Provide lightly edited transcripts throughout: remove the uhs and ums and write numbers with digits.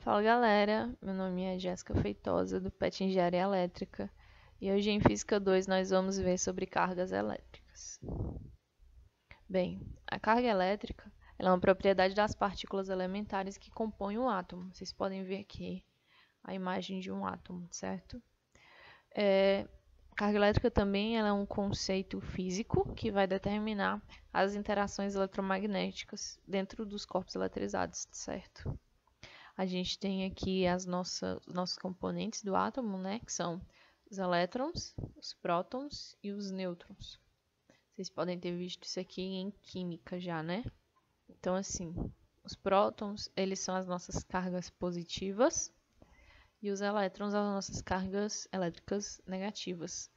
Fala galera, meu nome é Jéssica Feitosa do PET Engenharia Elétrica e hoje em Física 2 nós vamos ver sobre cargas elétricas. Bem, a carga elétrica ela é uma propriedade das partículas elementares que compõem o átomo. Vocês podem ver aqui a imagem de um átomo, certo? A carga elétrica também ela é um conceito físico que vai determinar as interações eletromagnéticas dentro dos corpos eletrizados, certo? A gente tem aqui os nossos componentes do átomo, né? Que são os elétrons, os prótons e os nêutrons. Vocês podem ter visto isso aqui em química já, né? Então, assim, os prótons, eles são as nossas cargas positivas e os elétrons, as nossas cargas elétricas negativas.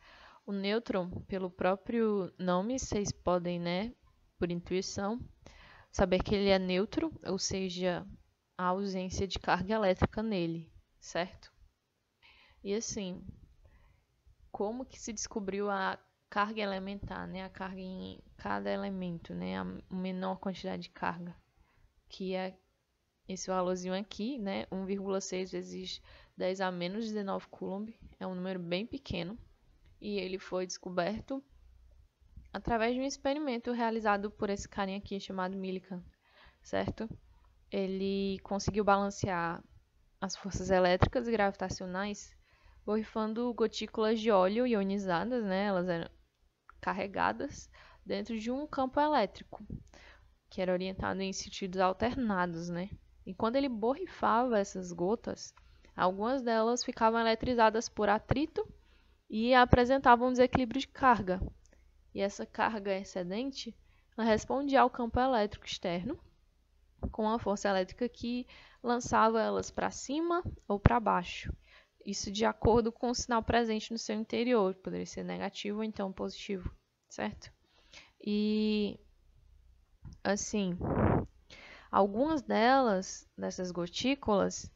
O nêutron, pelo próprio nome, vocês podem, né, por intuição, saber que ele é neutro, ou seja, a ausência de carga elétrica nele, certo? E assim, como que se descobriu a carga elementar, né? A carga em cada elemento, né? A menor quantidade de carga, que é esse valorzinho aqui, né? 1,6 vezes 10 a menos 19 Coulomb, é um número bem pequeno, e ele foi descoberto através de um experimento realizado por esse carinha aqui chamado Millikan, certo? Ele conseguiu balancear as forças elétricas e gravitacionais borrifando gotículas de óleo ionizadas, né? Elas eram carregadas dentro de um campo elétrico, que era orientado em sentidos alternados, né? E quando ele borrifava essas gotas, algumas delas ficavam eletrizadas por atrito e apresentavam um desequilíbrio de carga. E essa carga excedente ela respondia ao campo elétrico externo com a força elétrica que lançava elas para cima ou para baixo. Isso de acordo com o sinal presente no seu interior, poderia ser negativo ou então positivo, certo? E assim, algumas dessas gotículas,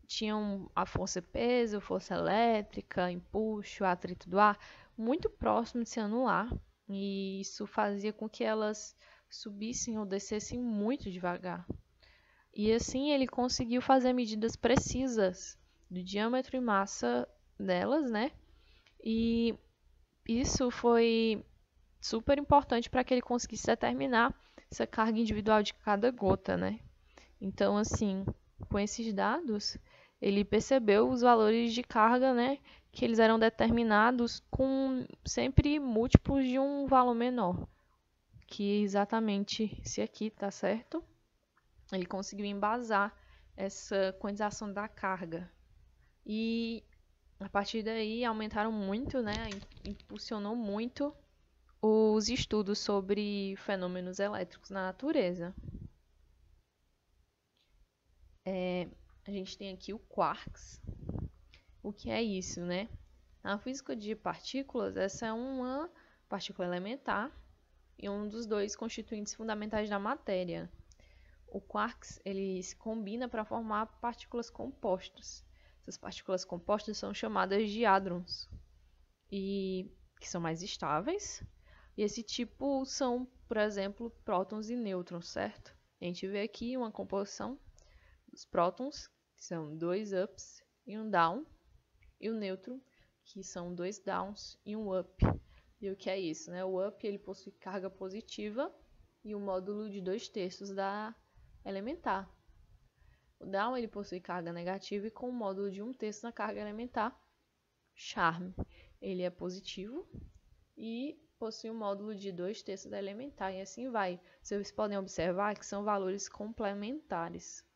tinham a força peso, força elétrica, empuxo, atrito do ar, muito próximo de se anular, e isso fazia com que elas subissem ou descessem muito devagar. E assim ele conseguiu fazer medidas precisas do diâmetro e massa delas, né? E isso foi super importante para que ele conseguisse determinar essa carga individual de cada gota, né? Então, assim, com esses dados, ele percebeu os valores de carga, né? Que eles eram determinados com sempre múltiplos de um valor menor. Que exatamente esse aqui, tá certo? Ele conseguiu embasar essa quantização da carga. E a partir daí aumentaram muito, né? Impulsionou muito os estudos sobre fenômenos elétricos na natureza. A gente tem aqui o quarks. O que é isso, né? Na física de partículas, essa é uma partícula elementar e um dos dois constituintes fundamentais da matéria. O quarks ele se combina para formar partículas compostas. Essas partículas compostas são chamadas de hadrons, e que são mais estáveis. E esse tipo são, por exemplo, prótons e nêutrons, certo? A gente vê aqui uma composição dos prótons, que são 2 ups e um down, e o nêutron, que são 2 downs e um up. E o que é isso, né? O up ele possui carga positiva e um módulo de 2/3 da elementar. O down ele possui carga negativa e com um módulo de 1/3 na carga elementar. Charme, ele é positivo e possui um módulo de 2/3 da elementar, e assim vai. Vocês podem observar que são valores complementares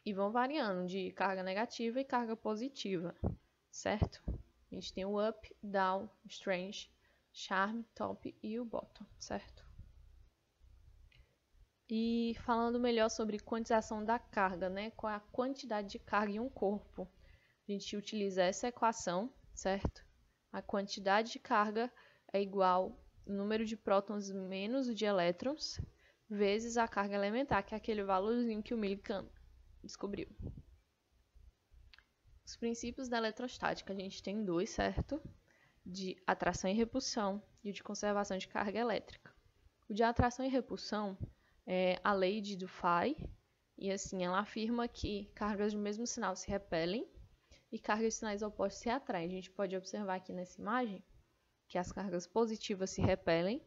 e vão variando de carga negativa e carga positiva, certo? A gente tem o up, down, strange, charme, top e o bottom, certo? E falando melhor sobre quantização da carga, né? Qual é a quantidade de carga em um corpo? A gente utiliza essa equação, certo? A quantidade de carga é igual ao número de prótons menos o de elétrons vezes a carga elementar, que é aquele valorzinho que o Millikan descobriu. Os princípios da eletrostática, a gente tem dois, certo? De atração e repulsão e o de conservação de carga elétrica. O de atração e repulsão é a lei de Dufay, E assim, ela afirma que cargas do mesmo sinal se repelem e cargas de sinais opostos se atraem. A gente pode observar aqui nessa imagem que as cargas positivas se repelem,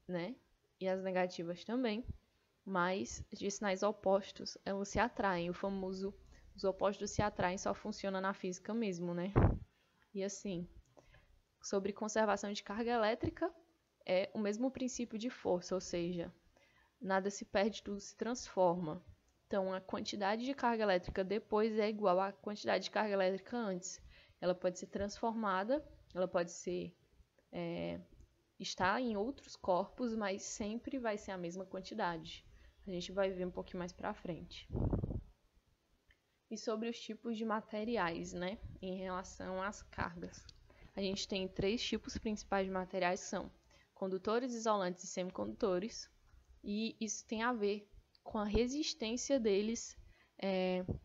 né? E as negativas também, mas de sinais opostos elas se atraem. O famoso os opostos se atraem só funciona na física mesmo, né? E assim, sobre conservação de carga elétrica, é o mesmo princípio de força, ou seja, nada se perde, tudo se transforma. Então, a quantidade de carga elétrica depois é igual à quantidade de carga elétrica antes. Ela pode ser transformada, ela pode ser estar em outros corpos, mas sempre vai ser a mesma quantidade. A gente vai ver um pouquinho mais para frente. E sobre os tipos de materiais, né, em relação às cargas. A gente tem 3 tipos principais de materiais, que são condutores, isolantes e semicondutores. E isso tem a ver com a resistência deles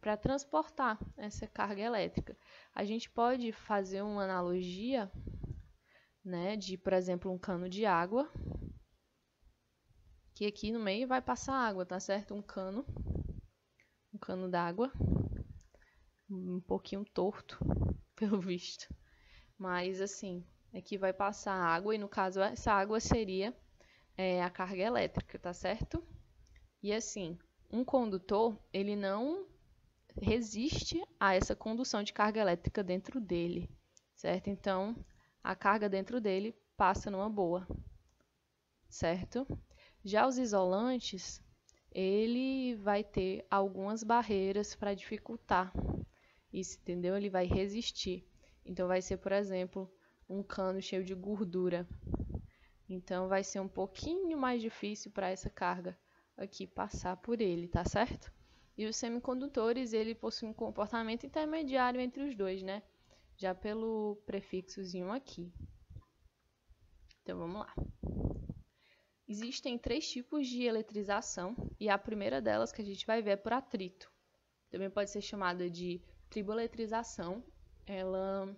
para transportar essa carga elétrica. A gente pode fazer uma analogia, né, de, por exemplo, um cano de água, que aqui no meio vai passar água, tá certo? Um cano d'água, um pouquinho torto, pelo visto. Mas assim, aqui vai passar água e no caso essa água seria a carga elétrica, tá certo? E assim, um condutor, ele não resiste a essa condução de carga elétrica dentro dele, certo? Então, a carga dentro dele passa numa boa, certo? Já os isolantes, ele vai ter algumas barreiras para dificultar isso, entendeu? Ele vai resistir. Então, vai ser, por exemplo, um cano cheio de gordura. Então, vai ser um pouquinho mais difícil para essa carga aqui passar por ele, tá certo? E os semicondutores, ele possui um comportamento intermediário entre os dois, né? Já pelo prefixozinho aqui. Então, vamos lá. Existem 3 tipos de eletrização e a primeira delas que a gente vai ver é por atrito. Também pode ser chamada de triboeletrização. Ela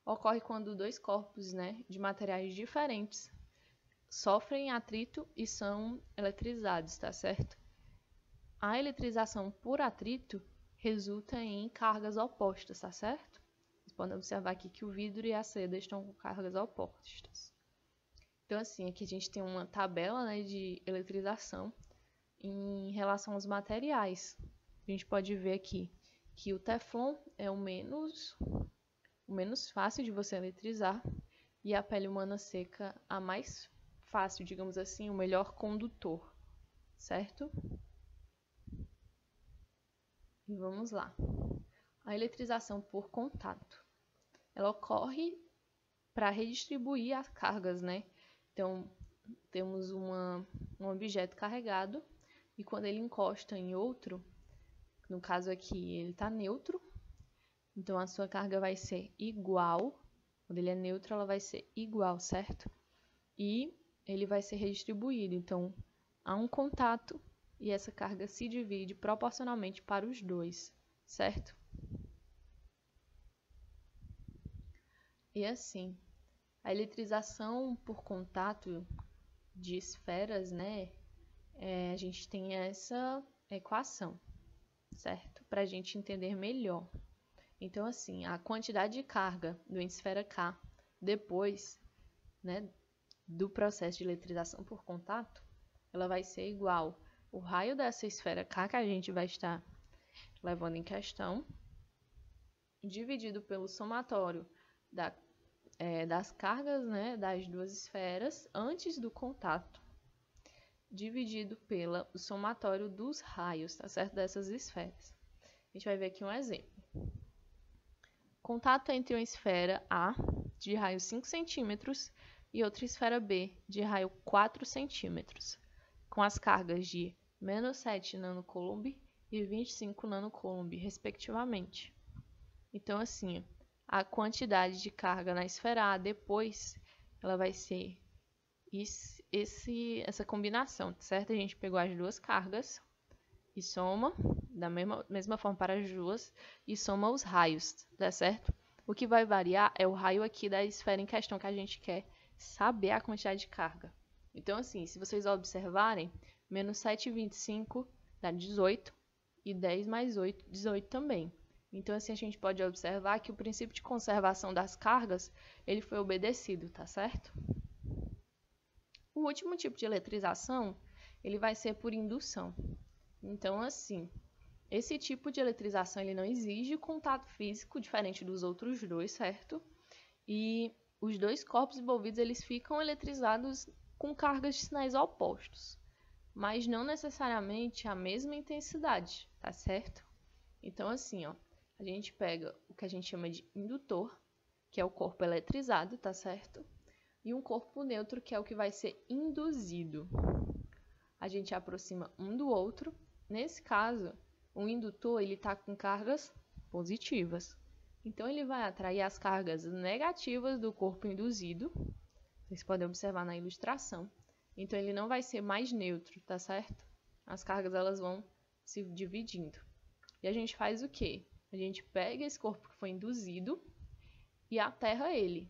ocorre quando 2 corpos, né, de materiais diferentes sofrem atrito e são eletrizados, tá certo? A eletrização por atrito resulta em cargas opostas, tá certo? Vocês podem observar aqui que o vidro e a seda estão com cargas opostas. Então, assim, aqui a gente tem uma tabela, né, de eletrização em relação aos materiais. A gente pode ver aqui que o Teflon é o menos fácil de você eletrizar e a pele humana seca a mais fácil, digamos assim, o melhor condutor, certo? E vamos lá. A eletrização por contato. Ela ocorre para redistribuir as cargas, né? Então, temos um objeto carregado e quando ele encosta em outro, no caso aqui ele está neutro, então a sua carga vai ser igual. Quando ele é neutro, ela vai ser igual, certo? E ele vai ser redistribuído. Então, há um contato e essa carga se divide proporcionalmente para os dois, certo? E assim, a eletrização por contato de esferas, né? A gente tem essa equação, certo? Para a gente entender melhor. Então, assim, a quantidade de carga de uma esfera K depois, né, do processo de eletrização por contato, ela vai ser igual o raio dessa esfera K que a gente vai estar levando em questão, dividido pelo somatório das cargas, né, das duas esferas antes do contato, dividido pelo somatório dos raios, tá certo? Dessas esferas. A gente vai ver aqui um exemplo. Contato entre uma esfera A de raio 5 cm e outra esfera B de raio 4 cm, com as cargas de -7 nanocoulomb e 25 nanocoulomb, respectivamente. Então, assim, a quantidade de carga na esfera A depois, ela vai ser essa combinação, certo? A gente pegou as duas cargas e soma, da mesma forma para as duas, e soma os raios, tá certo? O que vai variar é o raio aqui da esfera em questão que a gente quer saber a quantidade de carga. Então, assim, se vocês observarem, -7,25 dá 18, E 10 mais 8, 18 também. Então, assim, a gente pode observar que o princípio de conservação das cargas, ele foi obedecido, tá certo? O último tipo de eletrização, ele vai ser por indução. Então, assim, esse tipo de eletrização, ele não exige contato físico, diferente dos outros dois, certo? E os dois corpos envolvidos, eles ficam eletrizados com cargas de sinais opostos, mas não necessariamente a mesma intensidade, tá certo? Então, assim, ó, a gente pega o que a gente chama de indutor, que é o corpo eletrizado, tá certo? E um corpo neutro, que é o que vai ser induzido. A gente aproxima um do outro. Nesse caso, o indutor ele está com cargas positivas. Então, ele vai atrair as cargas negativas do corpo induzido. Vocês podem observar na ilustração. Então, ele não vai ser mais neutro, tá certo? As cargas elas vão se dividindo. E a gente faz o quê? A gente pega esse corpo que foi induzido e aterra ele.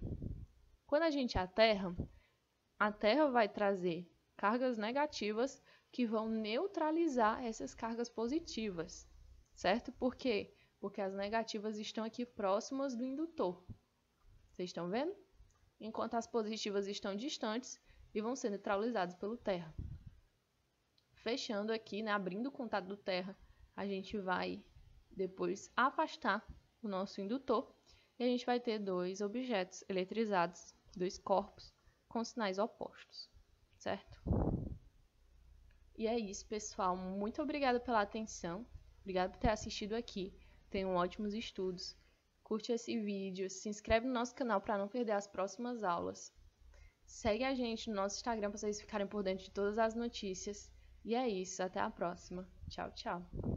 Quando a gente aterra, a Terra vai trazer cargas negativas que vão neutralizar essas cargas positivas, certo? Por quê? Porque as negativas estão aqui próximas do indutor. Vocês estão vendo? Enquanto as positivas estão distantes e vão ser neutralizadas pelo Terra. Fechando aqui, né, abrindo o contato do Terra, a gente vai depois afastar o nosso indutor e a gente vai ter dois objetos eletrizados, dois corpos com sinais opostos, certo? E é isso, pessoal. Muito obrigada pela atenção. Obrigada por ter assistido aqui. Tenham ótimos estudos. Curte esse vídeo, se inscreve no nosso canal para não perder as próximas aulas. Segue a gente no nosso Instagram para vocês ficarem por dentro de todas as notícias. E é isso, até a próxima. Tchau, tchau.